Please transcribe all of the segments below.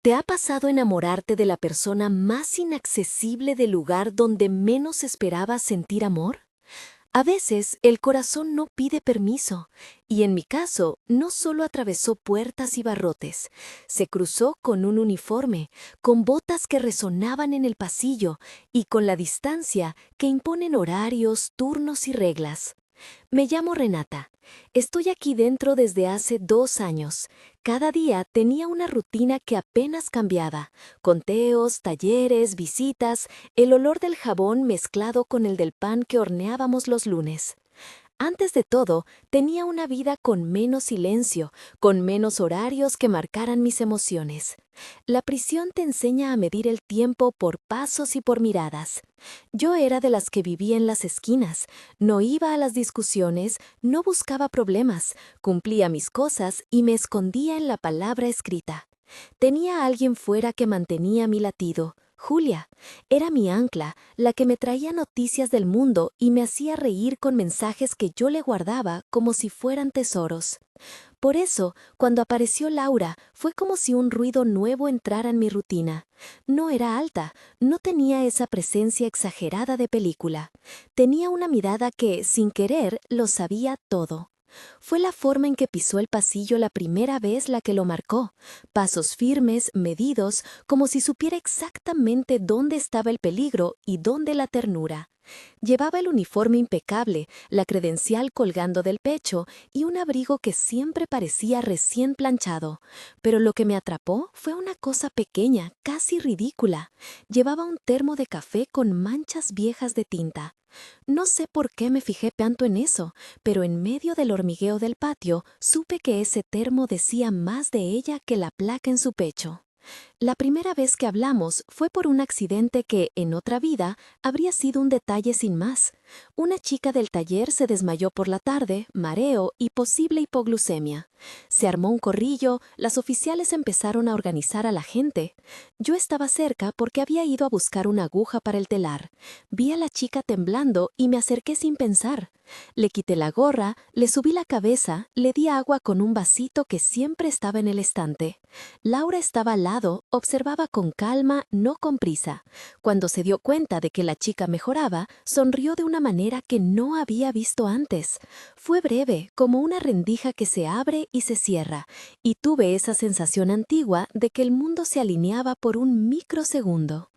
¿Te ha pasado enamorarte de la persona más inaccesible del lugar donde menos esperabas sentir amor? A veces el corazón no pide permiso, y en mi caso no solo atravesó puertas y barrotes, se cruzó con un uniforme, con botas que resonaban en el pasillo y con la distancia que imponen horarios, turnos y reglas. Me llamo Renata. Estoy aquí dentro desde hace 2 años. Cada día tenía una rutina que apenas cambiaba. Conteos, talleres, visitas, el olor del jabón mezclado con el del pan que horneábamos los lunes. Antes de todo, tenía una vida con menos silencio, con menos horarios que marcaran mis emociones. La prisión te enseña a medir el tiempo por pasos y por miradas. Yo era de las que vivía en las esquinas, no iba a las discusiones, no buscaba problemas, cumplía mis cosas y me escondía en la palabra escrita. Tenía a alguien fuera que mantenía mi latido. Julia era mi ancla, la que me traía noticias del mundo y me hacía reír con mensajes que yo le guardaba como si fueran tesoros. Por eso, cuando apareció Laura, fue como si un ruido nuevo entrara en mi rutina. No era alta, no tenía esa presencia exagerada de película. Tenía una mirada que, sin querer, lo sabía todo. Fue la forma en que pisó el pasillo la primera vez la que lo marcó. Pasos firmes, medidos, como si supiera exactamente dónde estaba el peligro y dónde la ternura. Llevaba el uniforme impecable, la credencial colgando del pecho y un abrigo que siempre parecía recién planchado. Pero lo que me atrapó fue una cosa pequeña, casi ridícula. Llevaba un termo de café con manchas viejas de tinta. No sé por qué me fijé tanto en eso, pero en medio del hormigueo del patio supe que ese termo decía más de ella que la placa en su pecho. La primera vez que hablamos fue por un accidente que, en otra vida, habría sido un detalle sin más. Una chica del taller se desmayó por la tarde, mareo y posible hipoglucemia. Se armó un corrillo, las oficiales empezaron a organizar a la gente. Yo estaba cerca porque había ido a buscar una aguja para el telar. Vi a la chica temblando y me acerqué sin pensar. Le quité la gorra, le subí la cabeza, le di agua con un vasito que siempre estaba en el estante. Laura estaba al lado, observaba con calma, no con prisa. Cuando se dio cuenta de que la chica mejoraba, sonrió de una manera que no había visto antes. Fue breve, como una rendija que se abre y se cierra, y tuve esa sensación antigua de que el mundo se alineaba por un microsegundo.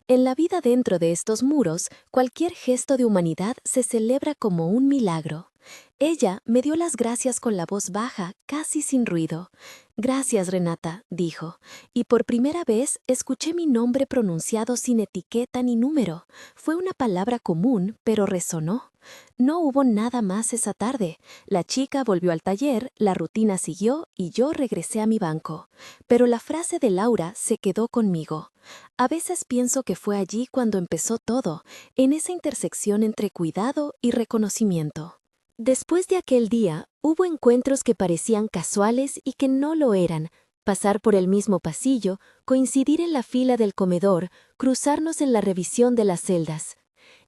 En la vida dentro de estos muros, cualquier gesto de humanidad se celebra como un milagro. Ella me dio las gracias con la voz baja, casi sin ruido. «Gracias, Renata», dijo, y por primera vez escuché mi nombre pronunciado sin etiqueta ni número. Fue una palabra común, pero resonó. No hubo nada más esa tarde. La chica volvió al taller, la rutina siguió y yo regresé a mi banco. Pero la frase de Laura se quedó conmigo. A veces pienso que fue allí cuando empezó todo, en esa intersección entre cuidado y reconocimiento. Después de aquel día, hubo encuentros que parecían casuales y que no lo eran. Pasar por el mismo pasillo, coincidir en la fila del comedor, cruzarnos en la revisión de las celdas.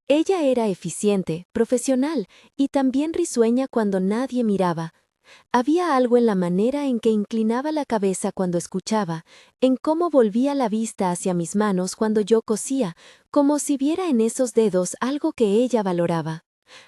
Ella era eficiente, profesional y también risueña cuando nadie miraba. Había algo en la manera en que inclinaba la cabeza cuando escuchaba, en cómo volvía la vista hacia mis manos cuando yo cosía, como si viera en esos dedos algo que ella valoraba.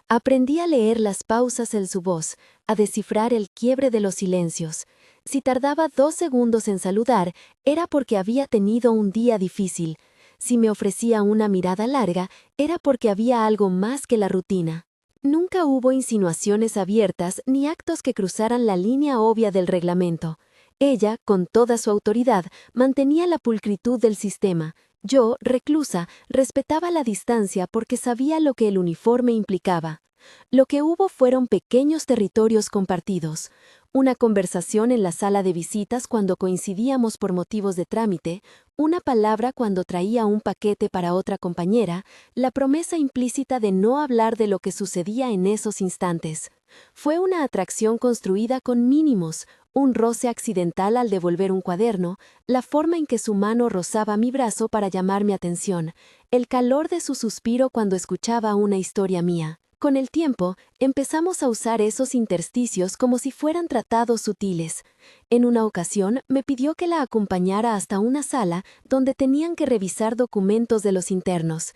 Aprendí a leer las pausas en su voz, a descifrar el quiebre de los silencios. Si tardaba 2 segundos en saludar, era porque había tenido un día difícil. Si me ofrecía una mirada larga, era porque había algo más que la rutina. Nunca hubo insinuaciones abiertas ni actos que cruzaran la línea obvia del reglamento. Ella, con toda su autoridad, mantenía la pulcritud del sistema. Yo, reclusa, respetaba la distancia porque sabía lo que el uniforme implicaba. Lo que hubo fueron pequeños territorios compartidos. Una conversación en la sala de visitas cuando coincidíamos por motivos de trámite, una palabra cuando traía un paquete para otra compañera, la promesa implícita de no hablar de lo que sucedía en esos instantes. Fue una atracción construida con mínimos, un roce accidental al devolver un cuaderno, la forma en que su mano rozaba mi brazo para llamar mi atención, el calor de su suspiro cuando escuchaba una historia mía. Con el tiempo, empezamos a usar esos intersticios como si fueran tratados sutiles. En una ocasión, me pidió que la acompañara hasta una sala donde tenían que revisar documentos de los internos.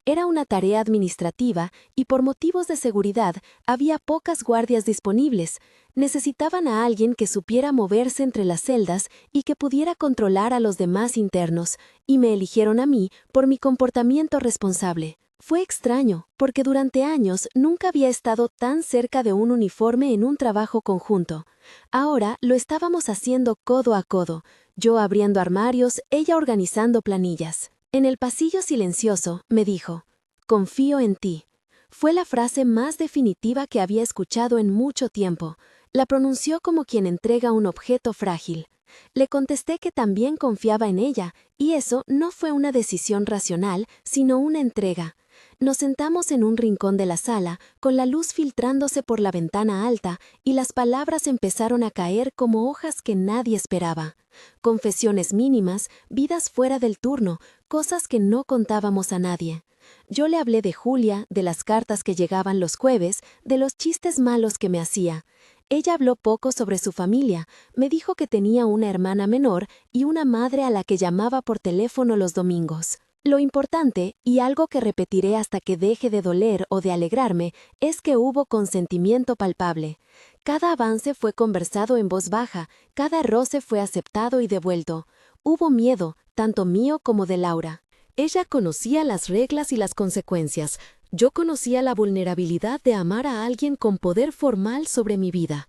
Era una tarea administrativa y por motivos de seguridad había pocas guardias disponibles. Necesitaban a alguien que supiera moverse entre las celdas y que pudiera controlar a los demás internos, y me eligieron a mí por mi comportamiento responsable. Fue extraño, porque durante años nunca había estado tan cerca de un uniforme en un trabajo conjunto. Ahora lo estábamos haciendo codo a codo, yo abriendo armarios, ella organizando planillas. En el pasillo silencioso, me dijo, «Confío en ti». Fue la frase más definitiva que había escuchado en mucho tiempo. La pronunció como quien entrega un objeto frágil. Le contesté que también confiaba en ella, y eso no fue una decisión racional, sino una entrega. Nos sentamos en un rincón de la sala, con la luz filtrándose por la ventana alta, y las palabras empezaron a caer como hojas que nadie esperaba. Confesiones mínimas, vidas fuera del turno, cosas que no contábamos a nadie. Yo le hablé de Julia, de las cartas que llegaban los jueves, de los chistes malos que me hacía. Ella habló poco sobre su familia, me dijo que tenía una hermana menor y una madre a la que llamaba por teléfono los domingos. Lo importante, y algo que repetiré hasta que deje de doler o de alegrarme, es que hubo consentimiento palpable. Cada avance fue conversado en voz baja, cada roce fue aceptado y devuelto. Hubo miedo, tanto mío como de Laura. Ella conocía las reglas y las consecuencias. Yo conocía la vulnerabilidad de amar a alguien con poder formal sobre mi vida.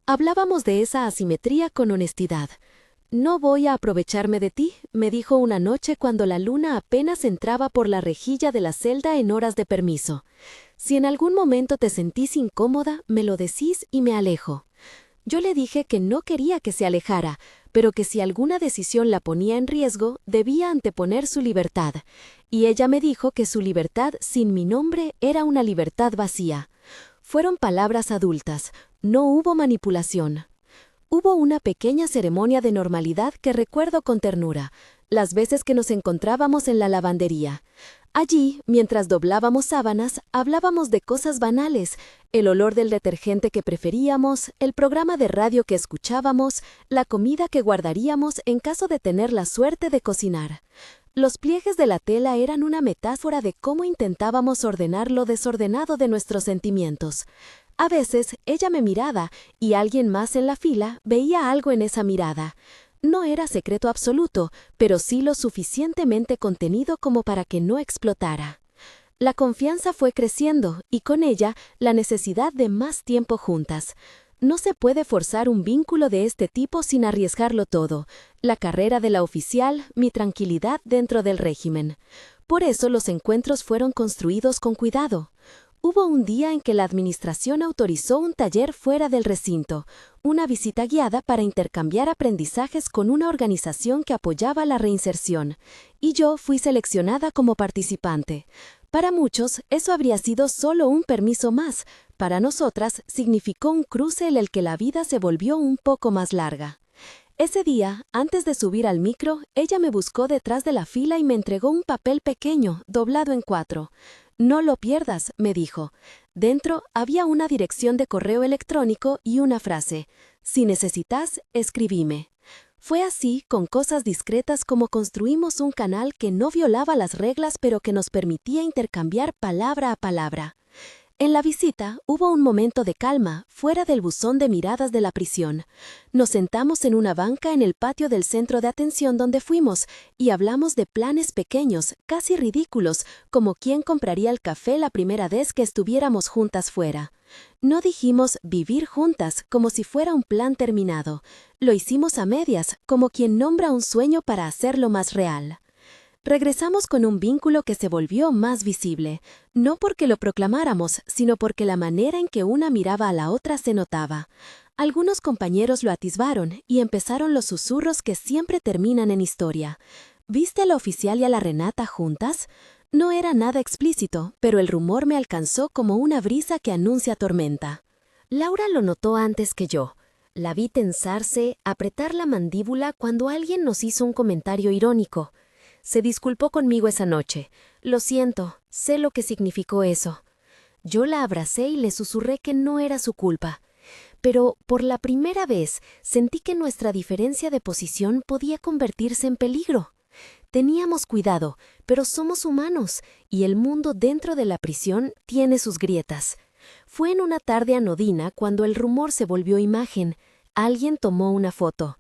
Hablábamos de esa asimetría con honestidad. «No voy a aprovecharme de ti», me dijo una noche cuando la luna apenas entraba por la rejilla de la celda en horas de permiso. «Si en algún momento te sentís incómoda, me lo decís y me alejo». Yo le dije que no quería que se alejara, pero que si alguna decisión la ponía en riesgo, debía anteponer su libertad. Y ella me dijo que su libertad sin mi nombre era una libertad vacía. Fueron palabras adultas, no hubo manipulación. Hubo una pequeña ceremonia de normalidad que recuerdo con ternura, las veces que nos encontrábamos en la lavandería. Allí, mientras doblábamos sábanas, hablábamos de cosas banales, el olor del detergente que preferíamos, el programa de radio que escuchábamos, la comida que guardaríamos en caso de tener la suerte de cocinar. Los pliegues de la tela eran una metáfora de cómo intentábamos ordenar lo desordenado de nuestros sentimientos. A veces ella me miraba y alguien más en la fila veía algo en esa mirada. No era secreto absoluto, pero sí lo suficientemente contenido como para que no explotara. La confianza fue creciendo y con ella la necesidad de más tiempo juntas. No se puede forzar un vínculo de este tipo sin arriesgarlo todo. La carrera de la oficial, mi tranquilidad dentro del régimen. Por eso los encuentros fueron construidos con cuidado. Hubo un día en que la administración autorizó un taller fuera del recinto, una visita guiada para intercambiar aprendizajes con una organización que apoyaba la reinserción, y yo fui seleccionada como participante. Para muchos, eso habría sido solo un permiso más. Para nosotras, significó un cruce en el que la vida se volvió un poco más larga. Ese día, antes de subir al micro, ella me buscó detrás de la fila y me entregó un papel pequeño, doblado en 4. «No lo pierdas», me dijo. Dentro había una dirección de correo electrónico y una frase: «Si necesitas, escribime». Fue así, con cosas discretas, como construimos un canal que no violaba las reglas pero que nos permitía intercambiar palabra a palabra. En la visita hubo un momento de calma, fuera del buzón de miradas de la prisión. Nos sentamos en una banca en el patio del centro de atención donde fuimos y hablamos de planes pequeños, casi ridículos, como quién compraría el café la primera vez que estuviéramos juntas fuera. No dijimos vivir juntas como si fuera un plan terminado. Lo hicimos a medias, como quien nombra un sueño para hacerlo más real. Regresamos con un vínculo que se volvió más visible, no porque lo proclamáramos, sino porque la manera en que una miraba a la otra se notaba. Algunos compañeros lo atisbaron y empezaron los susurros que siempre terminan en historia. ¿Viste a la oficial y a la Renata juntas? No era nada explícito, pero el rumor me alcanzó como una brisa que anuncia tormenta. Laura lo notó antes que yo. La vi tensarse, apretar la mandíbula cuando alguien nos hizo un comentario irónico. Se disculpó conmigo esa noche. «Lo siento, sé lo que significó eso». Yo la abracé y le susurré que no era su culpa. Pero por la primera vez sentí que nuestra diferencia de posición podía convertirse en peligro. Teníamos cuidado, pero somos humanos, y el mundo dentro de la prisión tiene sus grietas. Fue en una tarde anodina cuando el rumor se volvió imagen. Alguien tomó una foto.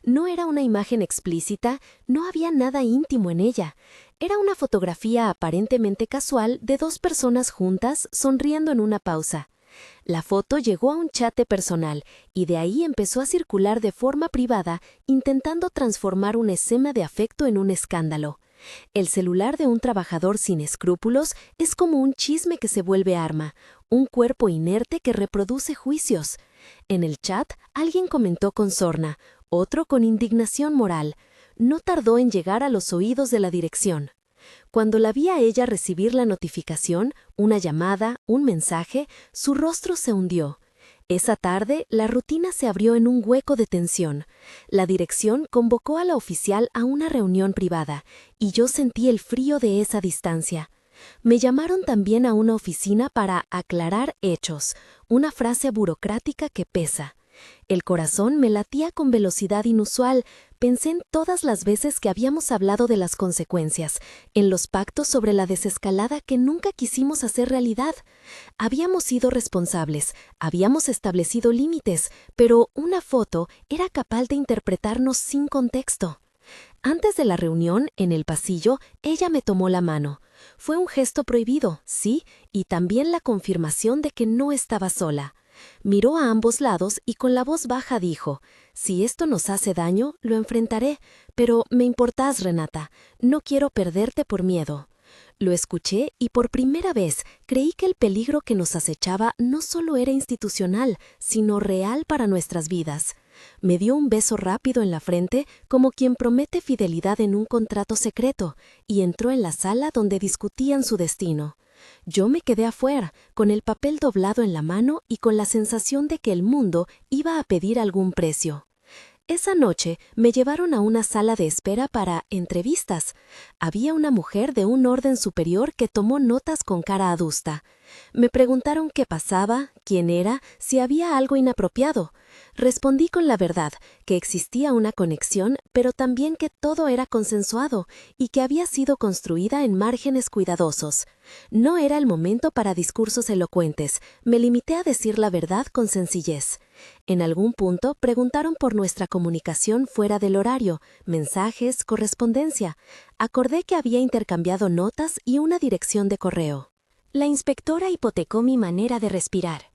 No era una imagen explícita, no había nada íntimo en ella. Era una fotografía aparentemente casual de dos personas juntas sonriendo en una pausa. La foto llegó a un chat personal y de ahí empezó a circular de forma privada, intentando transformar una escena de afecto en un escándalo. El celular de un trabajador sin escrúpulos es como un chisme que se vuelve arma, un cuerpo inerte que reproduce juicios. En el chat, alguien comentó con sorna, otro con indignación moral. No tardó en llegar a los oídos de la dirección. Cuando la vi a ella recibir la notificación, una llamada, un mensaje, su rostro se hundió. Esa tarde, la rutina se abrió en un hueco de tensión. La dirección convocó a la oficial a una reunión privada, y yo sentí el frío de esa distancia. Me llamaron también a una oficina para aclarar hechos, una frase burocrática que pesa. El corazón me latía con velocidad inusual. Pensé en todas las veces que habíamos hablado de las consecuencias, en los pactos sobre la desescalada que nunca quisimos hacer realidad. Habíamos sido responsables, habíamos establecido límites, pero una foto era capaz de interpretarnos sin contexto. Antes de la reunión, en el pasillo, ella me tomó la mano. Fue un gesto prohibido, sí, y también la confirmación de que no estaba sola. Miró a ambos lados y con la voz baja dijo, «Si esto nos hace daño, lo enfrentaré, pero me importás, Renata, no quiero perderte por miedo». Lo escuché y por primera vez creí que el peligro que nos acechaba no solo era institucional, sino real para nuestras vidas. Me dio un beso rápido en la frente, como quien promete fidelidad en un contrato secreto, y entró en la sala donde discutían su destino. Yo me quedé afuera, con el papel doblado en la mano y con la sensación de que el mundo iba a pedir algún precio. Esa noche me llevaron a una sala de espera para entrevistas. Había una mujer de un orden superior que tomó notas con cara adusta. Me preguntaron qué pasaba, quién era, si había algo inapropiado. Respondí con la verdad, que existía una conexión, pero también que todo era consensuado y que había sido construida en márgenes cuidadosos. No era el momento para discursos elocuentes, me limité a decir la verdad con sencillez. En algún punto preguntaron por nuestra comunicación fuera del horario, mensajes, correspondencia. Acordé que había intercambiado notas y una dirección de correo. La inspectora hipotecó mi manera de respirar.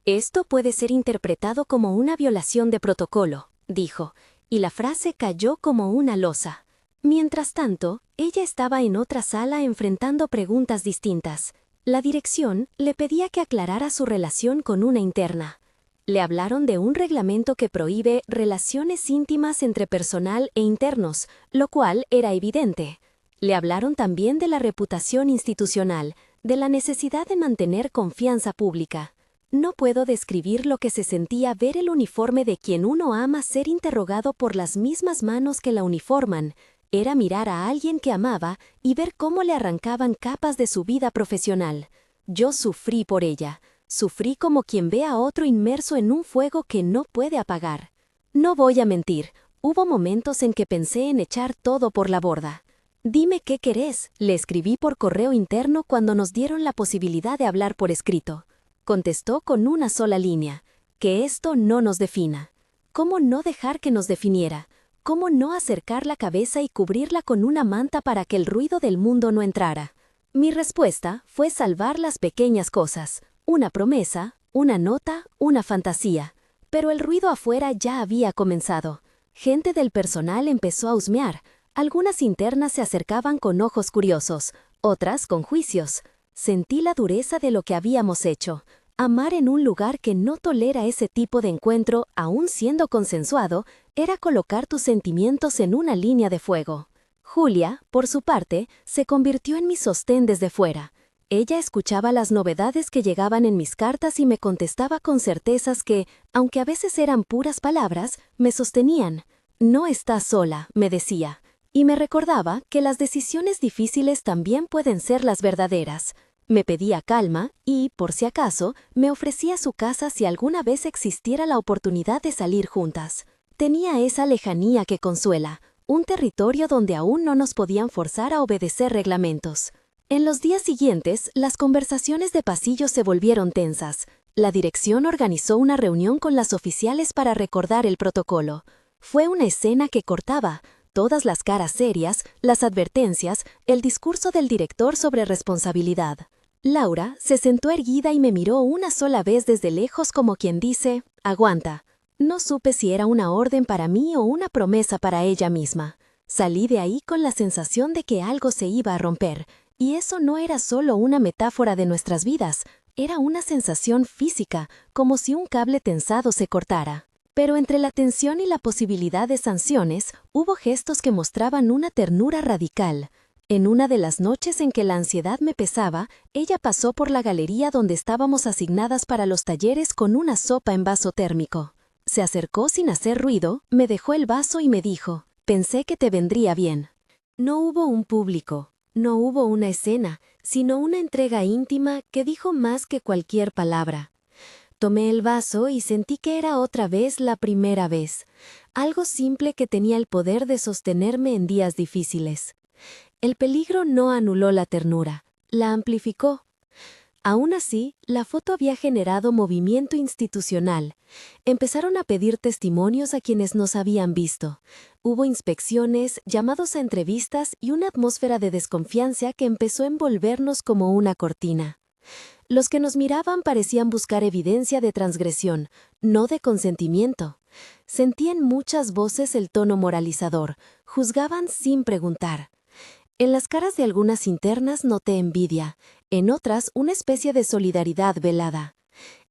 «Esto puede ser interpretado como una violación de protocolo», dijo, y la frase cayó como una losa. Mientras tanto, ella estaba en otra sala enfrentando preguntas distintas. La dirección le pedía que aclarara su relación con una interna. Le hablaron de un reglamento que prohíbe relaciones íntimas entre personal e internos, lo cual era evidente. Le hablaron también de la reputación institucional, de la necesidad de mantener confianza pública. No puedo describir lo que se sentía ver el uniforme de quien uno ama ser interrogado por las mismas manos que la uniforman. Era mirar a alguien que amaba y ver cómo le arrancaban capas de su vida profesional. Yo sufrí por ella. Sufrí como quien ve a otro inmerso en un fuego que no puede apagar. No voy a mentir, hubo momentos en que pensé en echar todo por la borda. «Dime qué querés», le escribí por correo interno cuando nos dieron la posibilidad de hablar por escrito. Contestó con una sola línea, «que esto no nos defina». ¿Cómo no dejar que nos definiera? ¿Cómo no acercar la cabeza y cubrirla con una manta para que el ruido del mundo no entrara? Mi respuesta fue salvar las pequeñas cosas. Una promesa, una nota, una fantasía. Pero el ruido afuera ya había comenzado. Gente del personal empezó a husmear. Algunas internas se acercaban con ojos curiosos, otras con juicios. Sentí la dureza de lo que habíamos hecho. Amar en un lugar que no tolera ese tipo de encuentro, aún siendo consensuado, era colocar tus sentimientos en una línea de fuego. Julia, por su parte, se convirtió en mi sostén desde fuera. Ella escuchaba las novedades que llegaban en mis cartas y me contestaba con certezas que, aunque a veces eran puras palabras, me sostenían. «No estás sola», me decía, y me recordaba que las decisiones difíciles también pueden ser las verdaderas. Me pedía calma y, por si acaso, me ofrecía su casa si alguna vez existiera la oportunidad de salir juntas. Tenía esa lejanía que consuela, un territorio donde aún no nos podían forzar a obedecer reglamentos. En los días siguientes, las conversaciones de pasillo se volvieron tensas. La dirección organizó una reunión con las oficiales para recordar el protocolo. Fue una escena que cortaba todas las caras serias, las advertencias, el discurso del director sobre responsabilidad. Laura se sentó erguida y me miró una sola vez desde lejos como quien dice, «Aguanta». No supe si era una orden para mí o una promesa para ella misma. Salí de ahí con la sensación de que algo se iba a romper, y eso no era solo una metáfora de nuestras vidas, era una sensación física, como si un cable tensado se cortara. Pero entre la tensión y la posibilidad de sanciones, hubo gestos que mostraban una ternura radical. En una de las noches en que la ansiedad me pesaba, ella pasó por la galería donde estábamos asignadas para los talleres con una sopa en vaso térmico. Se acercó sin hacer ruido, me dejó el vaso y me dijo, «Pensé que te vendría bien». No hubo un público, no hubo una escena, sino una entrega íntima que dijo más que cualquier palabra. Tomé el vaso y sentí que era otra vez la primera vez, algo simple que tenía el poder de sostenerme en días difíciles. El peligro no anuló la ternura, la amplificó. Aún así, la foto había generado movimiento institucional. Empezaron a pedir testimonios a quienes nos habían visto. Hubo inspecciones, llamados a entrevistas y una atmósfera de desconfianza que empezó a envolvernos como una cortina. Los que nos miraban parecían buscar evidencia de transgresión, no de consentimiento. Sentí en muchas voces el tono moralizador, juzgaban sin preguntar. En las caras de algunas internas noté envidia, en otras una especie de solidaridad velada.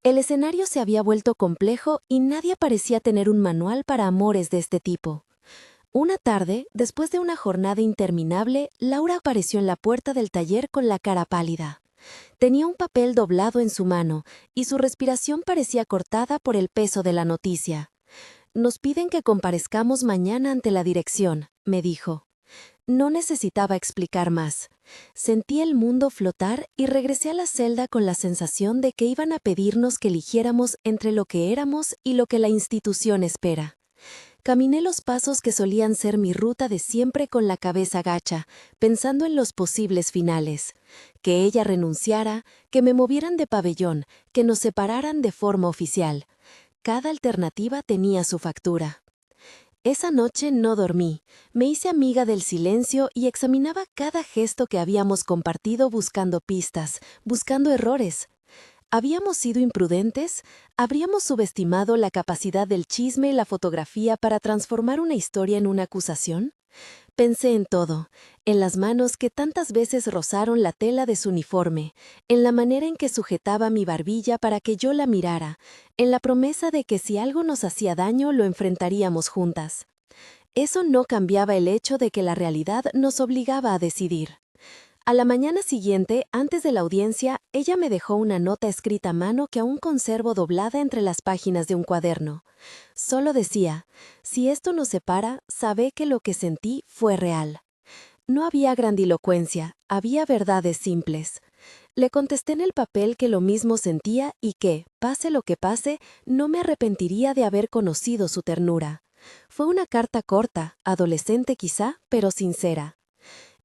El escenario se había vuelto complejo y nadie parecía tener un manual para amores de este tipo. Una tarde, después de una jornada interminable, Laura apareció en la puerta del taller con la cara pálida. Tenía un papel doblado en su mano y su respiración parecía cortada por el peso de la noticia. «Nos piden que comparezcamos mañana ante la dirección», me dijo. No necesitaba explicar más. Sentí el mundo flotar y regresé a la celda con la sensación de que iban a pedirnos que eligiéramos entre lo que éramos y lo que la institución espera. Caminé los pasos que solían ser mi ruta de siempre con la cabeza gacha, pensando en los posibles finales. Que ella renunciara, que me movieran de pabellón, que nos separaran de forma oficial. Cada alternativa tenía su factura. Esa noche no dormí, me hice amiga del silencio y examinaba cada gesto que habíamos compartido buscando pistas, buscando errores. ¿Habíamos sido imprudentes? ¿Habríamos subestimado la capacidad del chisme y la fotografía para transformar una historia en una acusación? Pensé en todo, en las manos que tantas veces rozaron la tela de su uniforme, en la manera en que sujetaba mi barbilla para que yo la mirara, en la promesa de que si algo nos hacía daño lo enfrentaríamos juntas. Eso no cambiaba el hecho de que la realidad nos obligaba a decidir. A la mañana siguiente, antes de la audiencia, ella me dejó una nota escrita a mano que aún conservo doblada entre las páginas de un cuaderno. Solo decía, «Si esto nos separa, sabe que lo que sentí fue real». No había grandilocuencia, había verdades simples. Le contesté en el papel que lo mismo sentía y que, pase lo que pase, no me arrepentiría de haber conocido su ternura. Fue una carta corta, adolescente quizá, pero sincera.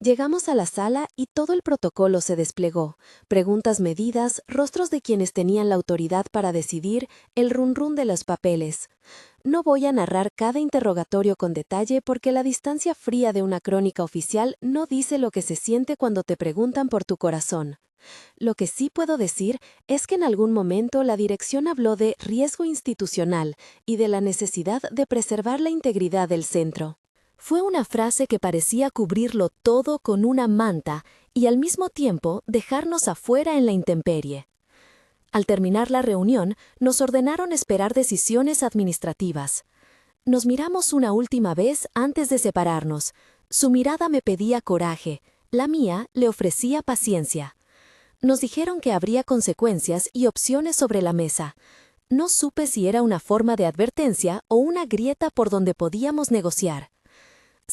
Llegamos a la sala y todo el protocolo se desplegó. Preguntas medidas, rostros de quienes tenían la autoridad para decidir, el run-run de los papeles. No voy a narrar cada interrogatorio con detalle porque la distancia fría de una crónica oficial no dice lo que se siente cuando te preguntan por tu corazón. Lo que sí puedo decir es que en algún momento la dirección habló de riesgo institucional y de la necesidad de preservar la integridad del centro. Fue una frase que parecía cubrirlo todo con una manta y al mismo tiempo dejarnos afuera en la intemperie. Al terminar la reunión, nos ordenaron esperar decisiones administrativas. Nos miramos una última vez antes de separarnos. Su mirada me pedía coraje, la mía le ofrecía paciencia. Nos dijeron que habría consecuencias y opciones sobre la mesa. No supe si era una forma de advertencia o una grieta por donde podíamos negociar.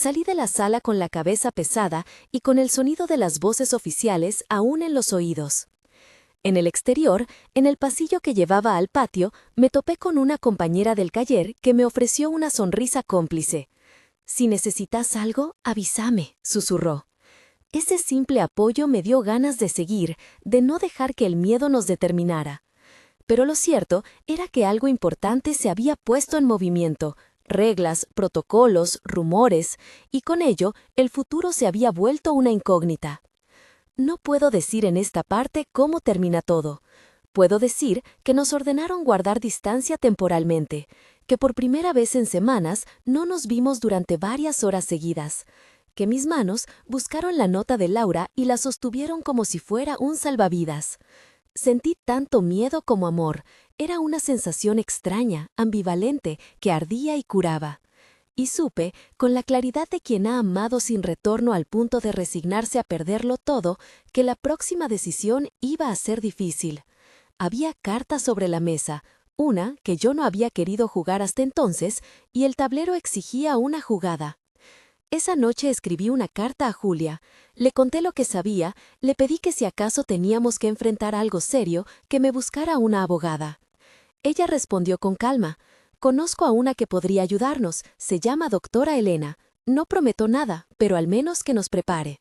Salí de la sala con la cabeza pesada y con el sonido de las voces oficiales aún en los oídos. En el exterior, en el pasillo que llevaba al patio, me topé con una compañera del taller que me ofreció una sonrisa cómplice. «Si necesitas algo, avísame», susurró. Ese simple apoyo me dio ganas de seguir, de no dejar que el miedo nos determinara. Pero lo cierto era que algo importante se había puesto en movimiento, reglas, protocolos, rumores, y con ello el futuro se había vuelto una incógnita. No puedo decir en esta parte cómo termina todo. Puedo decir que nos ordenaron guardar distancia temporalmente, que por primera vez en semanas no nos vimos durante varias horas seguidas, que mis manos buscaron la nota de Laura y la sostuvieron como si fuera un salvavidas. Sentí tanto miedo como amor. Era una sensación extraña, ambivalente, que ardía y curaba. Y supe, con la claridad de quien ha amado sin retorno al punto de resignarse a perderlo todo, que la próxima decisión iba a ser difícil. Había cartas sobre la mesa, una que yo no había querido jugar hasta entonces, y el tablero exigía una jugada. Esa noche escribí una carta a Julia, le conté lo que sabía, le pedí que si acaso teníamos que enfrentar algo serio, que me buscara una abogada. Ella respondió con calma: «Conozco a una que podría ayudarnos, se llama doctora Elena. No prometo nada, pero al menos que nos prepare».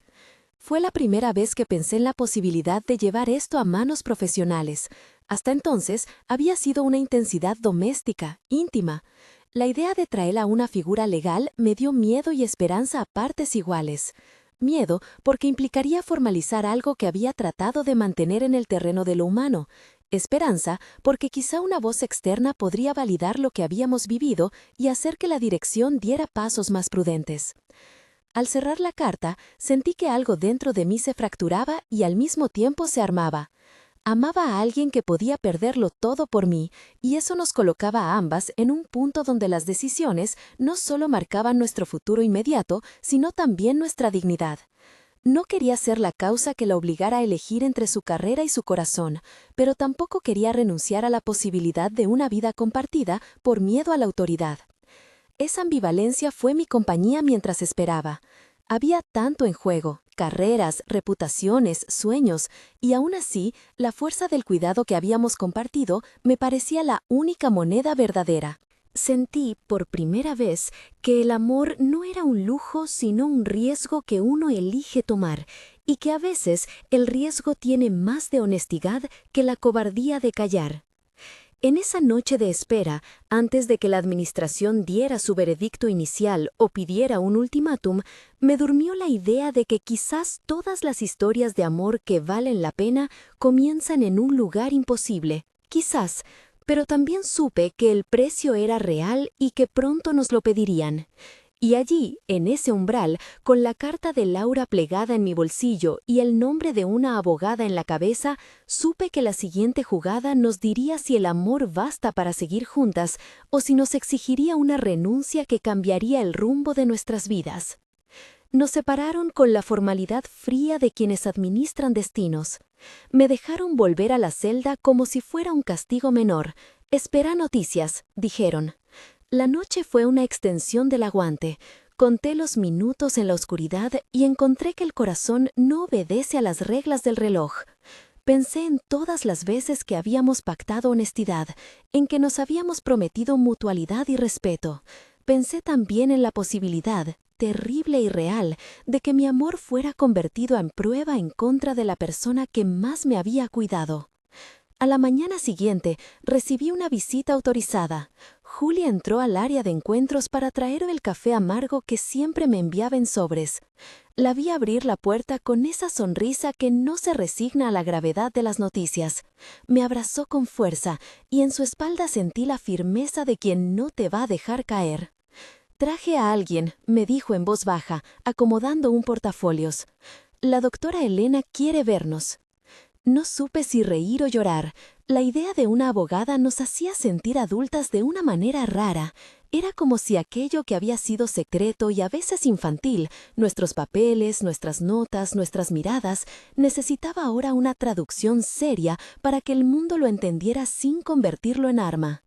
Fue la primera vez que pensé en la posibilidad de llevar esto a manos profesionales. Hasta entonces había sido una intensidad doméstica, íntima. La idea de traer a una figura legal me dio miedo y esperanza a partes iguales. Miedo porque implicaría formalizar algo que había tratado de mantener en el terreno de lo humano. Esperanza porque quizá una voz externa podría validar lo que habíamos vivido y hacer que la dirección diera pasos más prudentes. Al cerrar la carta, sentí que algo dentro de mí se fracturaba y al mismo tiempo se armaba. Amaba a alguien que podía perderlo todo por mí, y eso nos colocaba a ambas en un punto donde las decisiones no solo marcaban nuestro futuro inmediato, sino también nuestra dignidad. No quería ser la causa que la obligara a elegir entre su carrera y su corazón, pero tampoco quería renunciar a la posibilidad de una vida compartida por miedo a la autoridad. Esa ambivalencia fue mi compañía mientras esperaba. Había tanto en juego, carreras, reputaciones, sueños, y aún así, la fuerza del cuidado que habíamos compartido me parecía la única moneda verdadera. Sentí, por primera vez, que el amor no era un lujo, sino un riesgo que uno elige tomar, y que a veces el riesgo tiene más de honestidad que la cobardía de callar. En esa noche de espera, antes de que la administración diera su veredicto inicial o pidiera un ultimátum, me durmió la idea de que quizás todas las historias de amor que valen la pena comienzan en un lugar imposible. Quizás, pero también supe que el precio era real y que pronto nos lo pedirían. Y allí, en ese umbral, con la carta de Laura plegada en mi bolsillo y el nombre de una abogada en la cabeza, supe que la siguiente jugada nos diría si el amor basta para seguir juntas o si nos exigiría una renuncia que cambiaría el rumbo de nuestras vidas. Nos separaron con la formalidad fría de quienes administran destinos. Me dejaron volver a la celda como si fuera un castigo menor. «Espera noticias», dijeron. La noche fue una extensión del aguante. Conté los minutos en la oscuridad y encontré que el corazón no obedece a las reglas del reloj. Pensé en todas las veces que habíamos pactado honestidad, en que nos habíamos prometido mutualidad y respeto. Pensé también en la posibilidad, terrible y real, de que mi amor fuera convertido en prueba en contra de la persona que más me había cuidado. A la mañana siguiente recibí una visita autorizada. Julia entró al área de encuentros para traer el café amargo que siempre me enviaba en sobres. La vi abrir la puerta con esa sonrisa que no se resigna a la gravedad de las noticias. Me abrazó con fuerza y en su espalda sentí la firmeza de quien no te va a dejar caer. «Traje a alguien», me dijo en voz baja, acomodando un portafolios. «La doctora Elena quiere vernos». No supe si reír o llorar. La idea de una abogada nos hacía sentir adultas de una manera rara. Era como si aquello que había sido secreto y a veces infantil, nuestros papeles, nuestras notas, nuestras miradas, necesitaba ahora una traducción seria para que el mundo lo entendiera sin convertirlo en arma.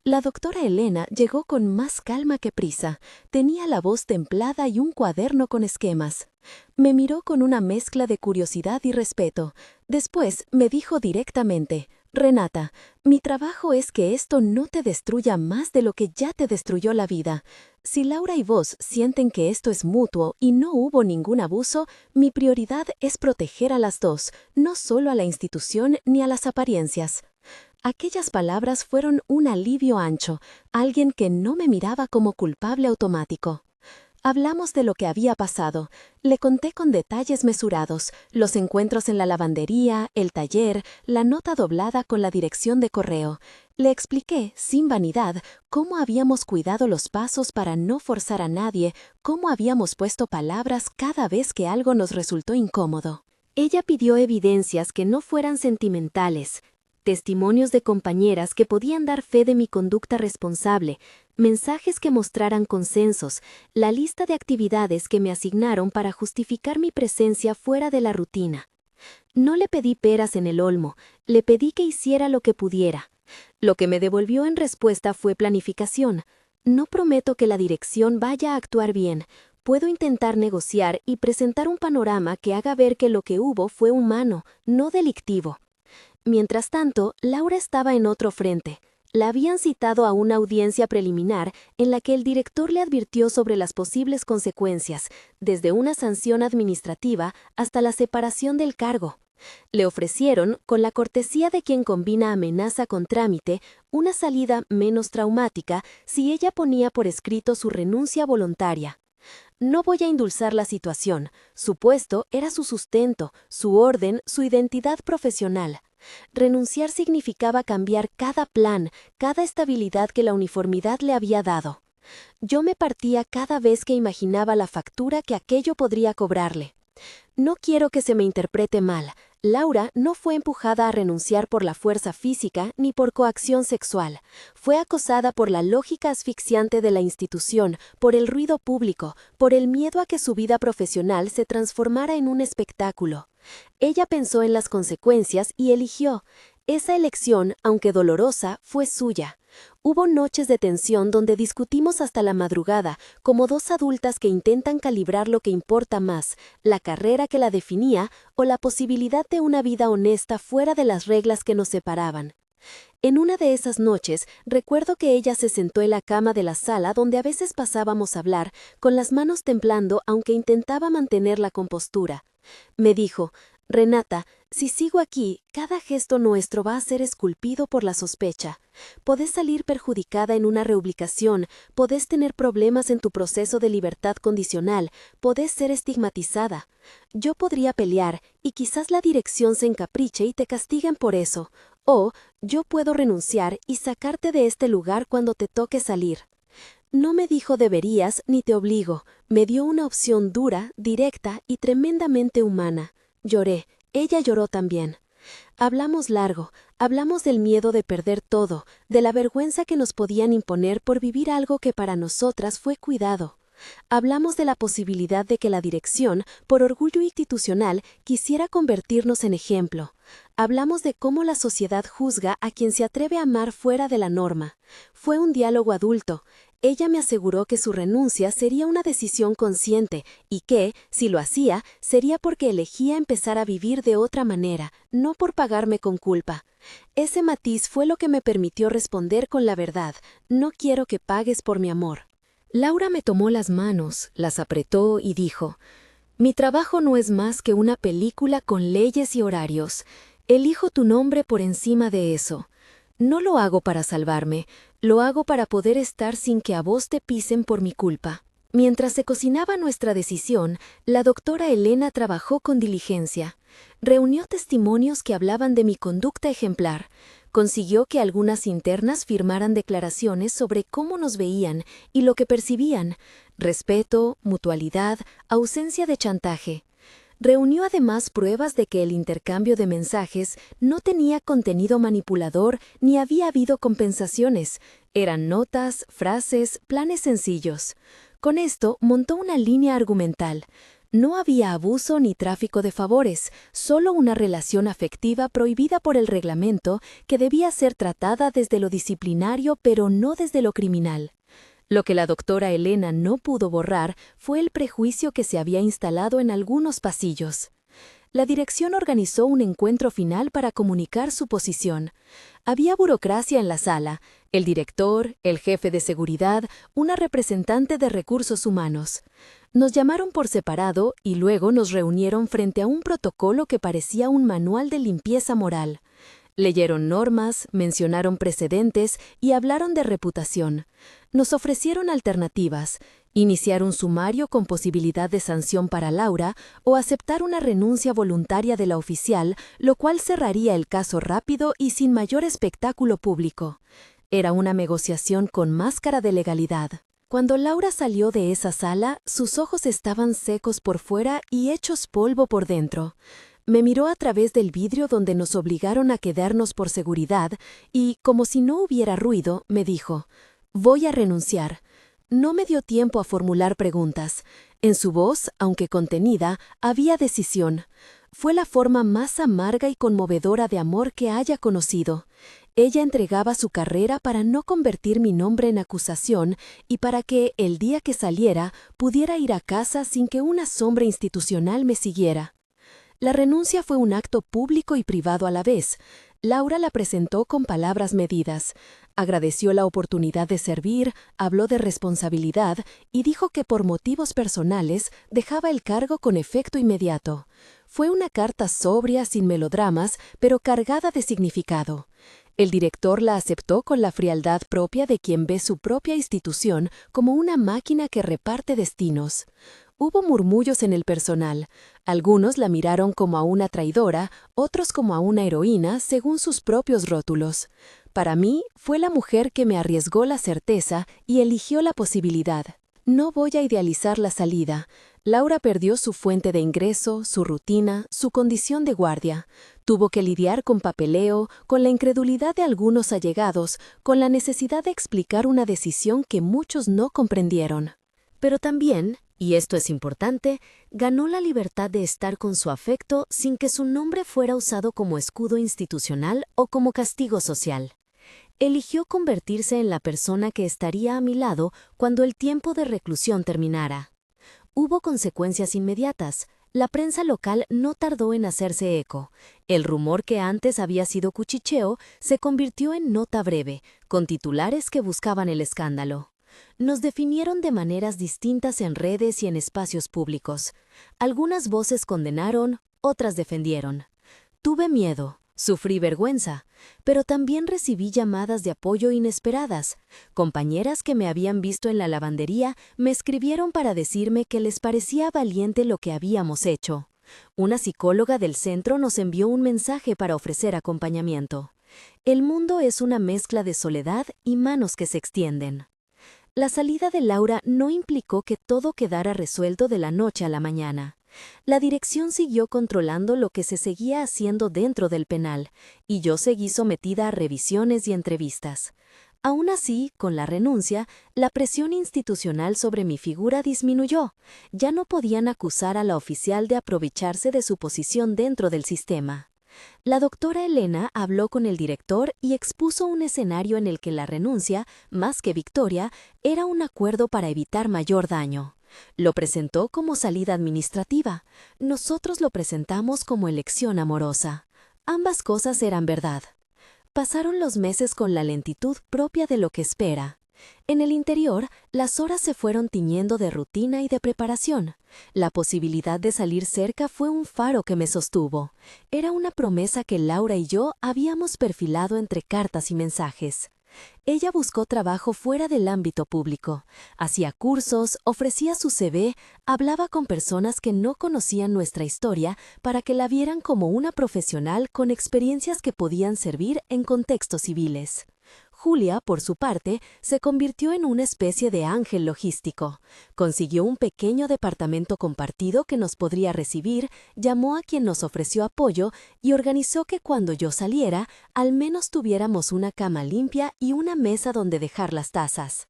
La doctora Elena llegó con más calma que prisa. Tenía la voz templada y un cuaderno con esquemas. Me miró con una mezcla de curiosidad y respeto. Después me dijo directamente: «Renata, mi trabajo es que esto no te destruya más de lo que ya te destruyó la vida. Si Laura y vos sienten que esto es mutuo y no hubo ningún abuso, mi prioridad es proteger a las dos, no solo a la institución ni a las apariencias». Aquellas palabras fueron un alivio ancho, alguien que no me miraba como culpable automático. Hablamos de lo que había pasado. Le conté con detalles mesurados, los encuentros en la lavandería, el taller, la nota doblada con la dirección de correo. Le expliqué, sin vanidad, cómo habíamos cuidado los pasos para no forzar a nadie, cómo habíamos puesto palabras cada vez que algo nos resultó incómodo. Ella pidió evidencias que no fueran sentimentales, testimonios de compañeras que podían dar fe de mi conducta responsable, mensajes que mostraran consensos, la lista de actividades que me asignaron para justificar mi presencia fuera de la rutina. No le pedí peras en el olmo, le pedí que hiciera lo que pudiera. Lo que me devolvió en respuesta fue planificación. No prometo que la dirección vaya a actuar bien. Puedo intentar negociar y presentar un panorama que haga ver que lo que hubo fue humano, no delictivo. Mientras tanto, Laura estaba en otro frente. La habían citado a una audiencia preliminar en la que el director le advirtió sobre las posibles consecuencias, desde una sanción administrativa hasta la separación del cargo. Le ofrecieron, con la cortesía de quien combina amenaza con trámite, una salida menos traumática si ella ponía por escrito su renuncia voluntaria. No voy a endulzar la situación. Su puesto era su sustento, su orden, su identidad profesional. Renunciar significaba cambiar cada plan, cada estabilidad que la uniformidad le había dado. Yo me partía cada vez que imaginaba la factura que aquello podría cobrarle. No quiero que se me interprete mal. Laura no fue empujada a renunciar por la fuerza física ni por coacción sexual. Fue acosada por la lógica asfixiante de la institución, por el ruido público, por el miedo a que su vida profesional se transformara en un espectáculo. Ella pensó en las consecuencias y eligió. Esa elección, aunque dolorosa, fue suya. Hubo noches de tensión donde discutimos hasta la madrugada, como dos adultas que intentan calibrar lo que importa más, la carrera que la definía o la posibilidad de una vida honesta fuera de las reglas que nos separaban. En una de esas noches, recuerdo que ella se sentó en la cama de la sala donde a veces pasábamos a hablar, con las manos temblando aunque intentaba mantener la compostura. Me dijo: «Renata, si sigo aquí, cada gesto nuestro va a ser esculpido por la sospecha. Podés salir perjudicada en una reubicación, podés tener problemas en tu proceso de libertad condicional, podés ser estigmatizada. Yo podría pelear y quizás la dirección se encapriche y te castiguen por eso. O yo puedo renunciar y sacarte de este lugar cuando te toque salir». No me dijo deberías ni te obligo, me dio una opción dura, directa y tremendamente humana. Lloré, ella lloró también. Hablamos largo, hablamos del miedo de perder todo, de la vergüenza que nos podían imponer por vivir algo que para nosotras fue cuidado. Hablamos de la posibilidad de que la dirección, por orgullo institucional, quisiera convertirnos en ejemplo. Hablamos de cómo la sociedad juzga a quien se atreve a amar fuera de la norma. Fue un diálogo adulto. Ella me aseguró que su renuncia sería una decisión consciente y que, si lo hacía, sería porque elegía empezar a vivir de otra manera, no por pagarme con culpa. Ese matiz fue lo que me permitió responder con la verdad: no quiero que pagues por mi amor. Laura me tomó las manos, las apretó y dijo: «Mi trabajo no es más que una película con leyes y horarios. Elijo tu nombre por encima de eso. No lo hago para salvarme, lo hago para poder estar sin que a vos te pisen por mi culpa». Mientras se cocinaba nuestra decisión, la doctora Elena trabajó con diligencia. Reunió testimonios que hablaban de mi conducta ejemplar. Consiguió que algunas internas firmaran declaraciones sobre cómo nos veían y lo que percibían: respeto, mutualidad, ausencia de chantaje. Reunió además pruebas de que el intercambio de mensajes no tenía contenido manipulador ni había habido compensaciones. Eran notas, frases, planes sencillos. Con esto montó una línea argumental. No había abuso ni tráfico de favores, solo una relación afectiva prohibida por el reglamento que debía ser tratada desde lo disciplinario pero no desde lo criminal. Lo que la doctora Elena no pudo borrar fue el prejuicio que se había instalado en algunos pasillos. La dirección organizó un encuentro final para comunicar su posición. Había burocracia en la sala, el director, el jefe de seguridad, una representante de recursos humanos. Nos llamaron por separado y luego nos reunieron frente a un protocolo que parecía un manual de limpieza moral. Leyeron normas, mencionaron precedentes y hablaron de reputación. Nos ofrecieron alternativas: iniciar un sumario con posibilidad de sanción para Laura o aceptar una renuncia voluntaria de la oficial, lo cual cerraría el caso rápido y sin mayor espectáculo público. Era una negociación con máscara de legalidad. Cuando Laura salió de esa sala, sus ojos estaban secos por fuera y hechos polvo por dentro. Me miró a través del vidrio donde nos obligaron a quedarnos por seguridad y, como si no hubiera ruido, me dijo: «Voy a renunciar». No me dio tiempo a formular preguntas. En su voz, aunque contenida, había decisión. Fue la forma más amarga y conmovedora de amor que haya conocido. Ella entregaba su carrera para no convertir mi nombre en acusación y para que, el día que saliera, pudiera ir a casa sin que una sombra institucional me siguiera. La renuncia fue un acto público y privado a la vez. Laura la presentó con palabras medidas. Agradeció la oportunidad de servir, habló de responsabilidad y dijo que por motivos personales dejaba el cargo con efecto inmediato. Fue una carta sobria, sin melodramas, pero cargada de significado. El director la aceptó con la frialdad propia de quien ve su propia institución como una máquina que reparte destinos. Hubo murmullos en el personal. Algunos la miraron como a una traidora, otros como a una heroína, según sus propios rótulos. Para mí, fue la mujer que me arriesgó la certeza y eligió la posibilidad. No voy a idealizar la salida. Laura perdió su fuente de ingreso, su rutina, su condición de guardia. Tuvo que lidiar con papeleo, con la incredulidad de algunos allegados, con la necesidad de explicar una decisión que muchos no comprendieron. Pero también, y esto es importante, ganó la libertad de estar con su afecto sin que su nombre fuera usado como escudo institucional o como castigo social. Eligió convertirse en la persona que estaría a mi lado cuando el tiempo de reclusión terminara. Hubo consecuencias inmediatas. La prensa local no tardó en hacerse eco. El rumor que antes había sido cuchicheo se convirtió en nota breve, con titulares que buscaban el escándalo. Nos definieron de maneras distintas en redes y en espacios públicos. Algunas voces condenaron, otras defendieron. Tuve miedo, sufrí vergüenza, pero también recibí llamadas de apoyo inesperadas. Compañeras que me habían visto en la lavandería me escribieron para decirme que les parecía valiente lo que habíamos hecho. Una psicóloga del centro nos envió un mensaje para ofrecer acompañamiento. El mundo es una mezcla de soledad y manos que se extienden. La salida de Laura no implicó que todo quedara resuelto de la noche a la mañana. La dirección siguió controlando lo que se seguía haciendo dentro del penal, y yo seguí sometida a revisiones y entrevistas. Aún así, con la renuncia, la presión institucional sobre mi figura disminuyó. Ya no podían acusar a la oficial de aprovecharse de su posición dentro del sistema. La doctora Elena habló con el director y expuso un escenario en el que la renuncia, más que victoria, era un acuerdo para evitar mayor daño. Lo presentó como salida administrativa. Nosotros lo presentamos como elección amorosa. Ambas cosas eran verdad. Pasaron los meses con la lentitud propia de lo que espera. En el interior, las horas se fueron tiñendo de rutina y de preparación. La posibilidad de salir cerca fue un faro que me sostuvo. Era una promesa que Laura y yo habíamos perfilado entre cartas y mensajes. Ella buscó trabajo fuera del ámbito público. Hacía cursos, ofrecía su CV, hablaba con personas que no conocían nuestra historia para que la vieran como una profesional con experiencias que podían servir en contextos civiles. Julia, por su parte, se convirtió en una especie de ángel logístico. Consiguió un pequeño departamento compartido que nos podría recibir, llamó a quien nos ofreció apoyo y organizó que cuando yo saliera, al menos tuviéramos una cama limpia y una mesa donde dejar las tazas.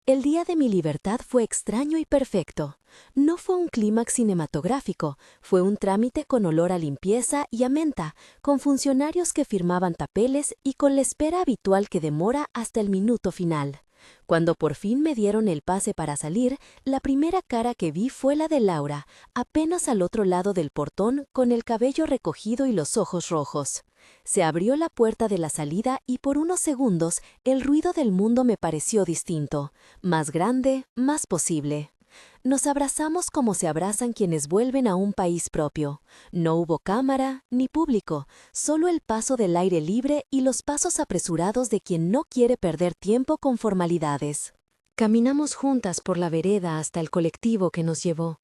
El día de mi libertad fue extraño y perfecto. No fue un clímax cinematográfico, fue un trámite con olor a limpieza y a menta, con funcionarios que firmaban papeles y con la espera habitual que demora hasta el minuto final. Cuando por fin me dieron el pase para salir, la primera cara que vi fue la de Laura, apenas al otro lado del portón, con el cabello recogido y los ojos rojos. Se abrió la puerta de la salida y por unos segundos el ruido del mundo me pareció distinto, más grande, más posible. Nos abrazamos como se abrazan quienes vuelven a un país propio. No hubo cámara ni público, solo el paso del aire libre y los pasos apresurados de quien no quiere perder tiempo con formalidades. Caminamos juntas por la vereda hasta el colectivo que nos llevó.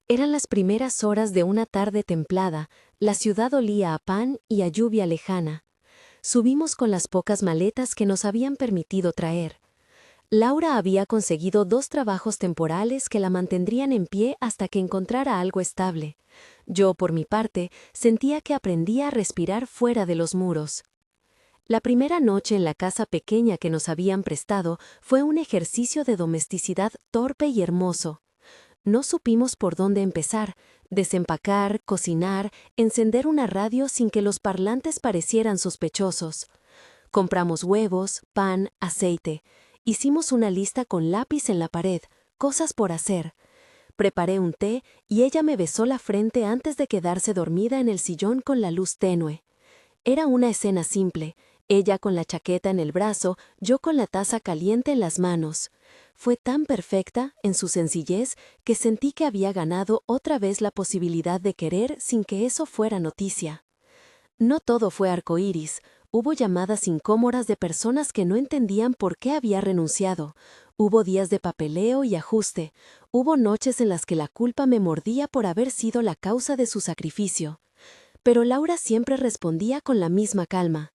Eran las primeras horas de una tarde templada, la ciudad olía a pan y a lluvia lejana. Subimos con las pocas maletas que nos habían permitido traer. Laura había conseguido 2 trabajos temporales que la mantendrían en pie hasta que encontrara algo estable. Yo, por mi parte, sentía que aprendía a respirar fuera de los muros. La primera noche en la casa pequeña que nos habían prestado fue un ejercicio de domesticidad torpe y hermoso. No supimos por dónde empezar, desempacar, cocinar, encender una radio sin que los parlantes parecieran sospechosos. Compramos huevos, pan, aceite. Hicimos una lista con lápiz en la pared, cosas por hacer. Preparé un té y ella me besó la frente antes de quedarse dormida en el sillón con la luz tenue. Era una escena simple, ella con la chaqueta en el brazo, yo con la taza caliente en las manos. Fue tan perfecta, en su sencillez, que sentí que había ganado otra vez la posibilidad de querer sin que eso fuera noticia. No todo fue arcoíris. Hubo llamadas incómodas de personas que no entendían por qué había renunciado. Hubo días de papeleo y ajuste. Hubo noches en las que la culpa me mordía por haber sido la causa de su sacrificio. Pero Laura siempre respondía con la misma calma.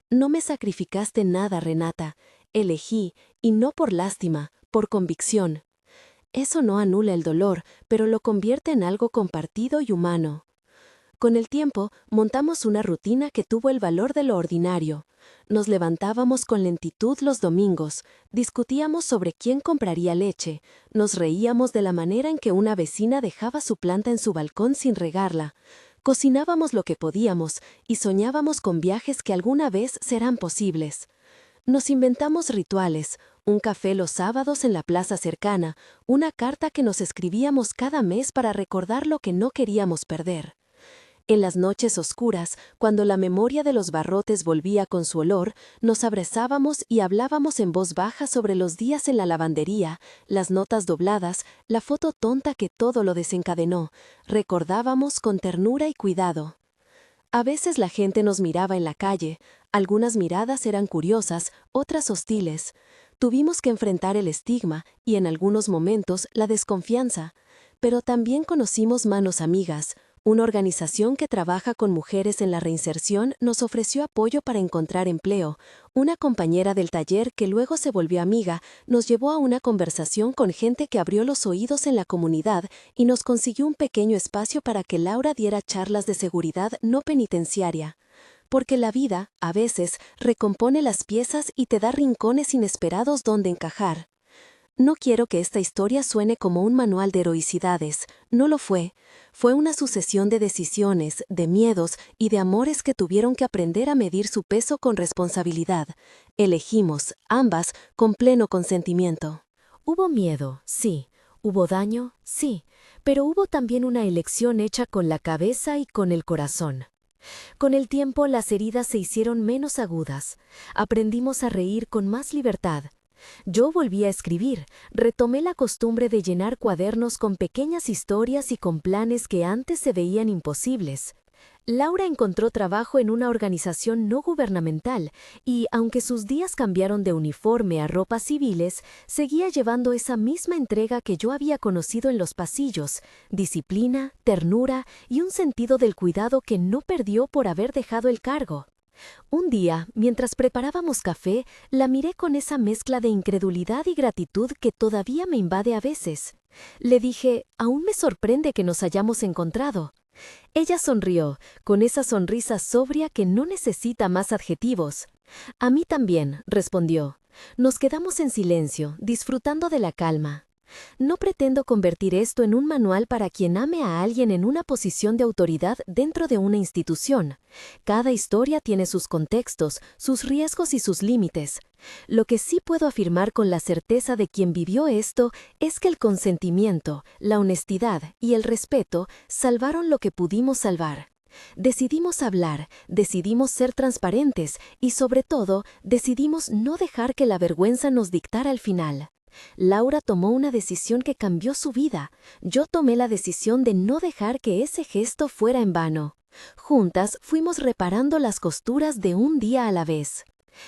No me sacrificaste nada, Renata. Elegí, y no por lástima, por convicción. Eso no anula el dolor, pero lo convierte en algo compartido y humano. Con el tiempo, montamos una rutina que tuvo el valor de lo ordinario. Nos levantábamos con lentitud los domingos, discutíamos sobre quién compraría leche, nos reíamos de la manera en que una vecina dejaba su planta en su balcón sin regarla, cocinábamos lo que podíamos y soñábamos con viajes que alguna vez serán posibles. Nos inventamos rituales, un café los sábados en la plaza cercana, una carta que nos escribíamos cada mes para recordar lo que no queríamos perder. En las noches oscuras, cuando la memoria de los barrotes volvía con su olor, nos abrazábamos y hablábamos en voz baja sobre los días en la lavandería, las notas dobladas, la foto tonta que todo lo desencadenó. Recordábamos con ternura y cuidado. A veces la gente nos miraba en la calle, algunas miradas eran curiosas, otras hostiles. Tuvimos que enfrentar el estigma y en algunos momentos la desconfianza, pero también conocimos manos amigas. Una organización que trabaja con mujeres en la reinserción nos ofreció apoyo para encontrar empleo. Una compañera del taller que luego se volvió amiga nos llevó a una conversación con gente que abrió los oídos en la comunidad y nos consiguió un pequeño espacio para que Laura diera charlas de seguridad no penitenciaria. Porque la vida, a veces, recompone las piezas y te da rincones inesperados donde encajar. No quiero que esta historia suene como un manual de heroicidades, no lo fue. Fue una sucesión de decisiones, de miedos y de amores que tuvieron que aprender a medir su peso con responsabilidad. Elegimos, ambas, con pleno consentimiento. Hubo miedo, sí. Hubo daño, sí. Pero hubo también una elección hecha con la cabeza y con el corazón. Con el tiempo las heridas se hicieron menos agudas. Aprendimos a reír con más libertad. Yo volví a escribir, retomé la costumbre de llenar cuadernos con pequeñas historias y con planes que antes se veían imposibles. Laura encontró trabajo en una organización no gubernamental y, aunque sus días cambiaron de uniforme a ropas civiles, seguía llevando esa misma entrega que yo había conocido en los pasillos, disciplina, ternura y un sentido del cuidado que no perdió por haber dejado el cargo. Un día, mientras preparábamos café, la miré con esa mezcla de incredulidad y gratitud que todavía me invade a veces. Le dije, aún me sorprende que nos hayamos encontrado. Ella sonrió, con esa sonrisa sobria que no necesita más adjetivos. A mí también, respondió. Nos quedamos en silencio, disfrutando de la calma. No pretendo convertir esto en un manual para quien ame a alguien en una posición de autoridad dentro de una institución. Cada historia tiene sus contextos, sus riesgos y sus límites. Lo que sí puedo afirmar con la certeza de quien vivió esto es que el consentimiento, la honestidad y el respeto salvaron lo que pudimos salvar. Decidimos hablar, decidimos ser transparentes y, sobre todo, decidimos no dejar que la vergüenza nos dictara el final. Laura tomó una decisión que cambió su vida. Yo tomé la decisión de no dejar que ese gesto fuera en vano. Juntas fuimos reparando las costuras de un día a la vez.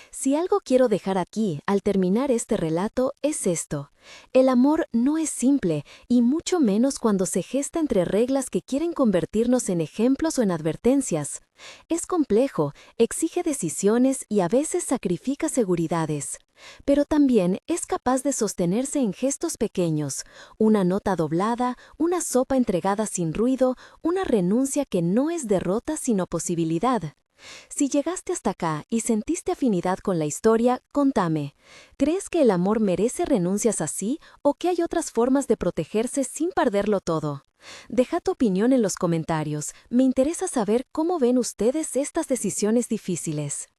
Si algo quiero dejar aquí al terminar este relato es esto. El amor no es simple, y mucho menos cuando se gesta entre reglas que quieren convertirnos en ejemplos o en advertencias. Es complejo, exige decisiones y a veces sacrifica seguridades. Pero también es capaz de sostenerse en gestos pequeños, una nota doblada, una sopa entregada sin ruido, una renuncia que no es derrota sino posibilidad. Si llegaste hasta acá y sentiste afinidad con la historia, contame. ¿Crees que el amor merece renuncias así o que hay otras formas de protegerse sin perderlo todo? Deja tu opinión en los comentarios. Me interesa saber cómo ven ustedes estas decisiones difíciles.